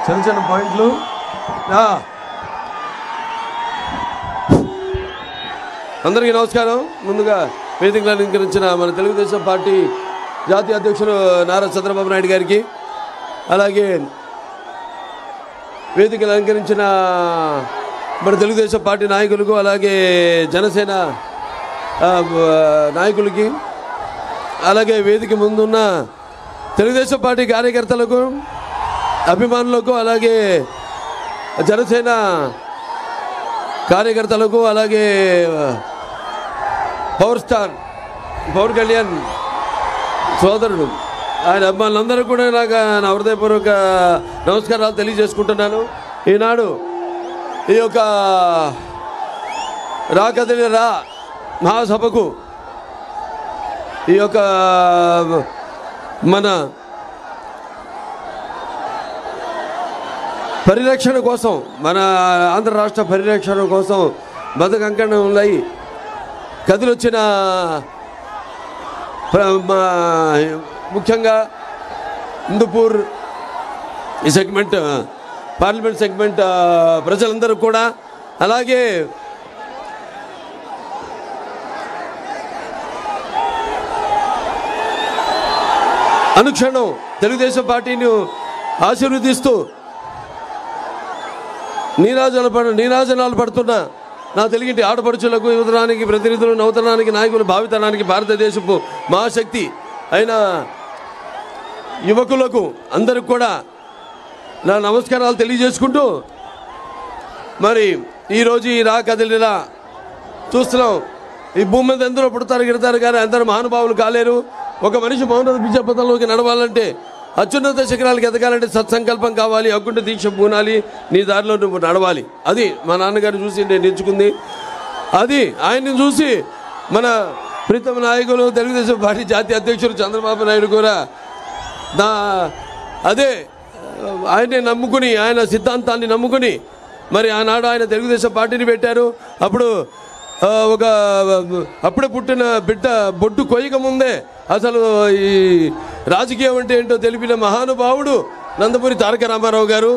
చిన్న చిన్న పాయింట్లు. అందరికీ నమస్కారం. ముందుగా వేదికను అలంకరించిన మన తెలుగుదేశం పార్టీ జాతీయ అధ్యక్షులు నారా చంద్రబాబు నాయుడు గారికి, అలాగే వేదికను అలంకరించిన మన తెలుగుదేశం పార్టీ నాయకులకు, అలాగే జనసేన నాయకులకి, అలాగే వేదిక ముందున్న తెలుగుదేశం పార్టీ కార్యకర్తలకు, అభిమానులకు, అలాగే జనసేన కార్యకర్తలకు, అలాగే పవర్ స్టార్ పవన్ కళ్యాణ్ సోదరుడు ఆయన అభిమానులందరూ కూడా నాకు నా హృదయపూర్వక నమస్కారాలు తెలియజేసుకుంటున్నాను. ఈనాడు ఈ యొక్క రా మహాసభకు ఈ యొక్క మన పరిరక్షణ కోసం, మన ఆంధ్ర రాష్ట్ర పరిరక్షణ కోసం బతుకంకణంలో కదిలొచ్చిన ముఖ్యంగా హిందూపూర్ ఈ సెగ్మెంట్ పార్లమెంట్ సెగ్మెంట్ ప్రజలందరూ కూడా, అలాగే అనుక్షణం తెలుగుదేశం పార్టీని ఆశీర్వదిస్తూ నీరాజనాలు పడుతున్న నా తెలుగింటి ఆడపడుచులకు, యువతరానికి ప్రతినిధులు, నవతరానికి నాయకులు, భావితరానికి భారతదేశపు మహాశక్తి అయిన యువకులకు అందరికి కూడా నా నమస్కారాలు తెలియజేసుకుంటూ, మరి ఈరోజు ఈ కదిలిరా చూస్తున్నాం. ఈ భూమి మీద ఎందరో పుడతారు గిడతారు కానీ అందరూ మహానుభావులు కాలేరు. ఒక మనిషి మౌనత విద్యాపథంలోకి నడవాలంటే, అత్యున్నత శిఖరాలకు ఎదగాలంటే సత్సంకల్పం కావాలి, అగ్గుంట దీక్ష పూనాలి, నీ దారిలో నువ్వు నడవాలి. అది మా నాన్నగారు చూసి నేను నేర్చుకుంది. అది ఆయన్ని చూసి మన ప్రీతమ నాయకులు తెలుగుదేశం పార్టీ జాతీయ అధ్యక్షుడు చంద్రబాబు నాయుడు కూడా అదే ఆయన్ని నమ్ముకుని, ఆయన సిద్ధాంతాన్ని నమ్ముకుని మరి ఆనాడు ఆయన తెలుగుదేశం పార్టీని పెట్టారు. అప్పుడు అప్పుడే పుట్టిన బిడ్డ బొడ్డు కొయ్యక ముందే అసలు ఈ రాజకీయం అంటే ఏంటో తెలిపిన మహానుభావుడు నందమూరి తారక రామారావు గారు.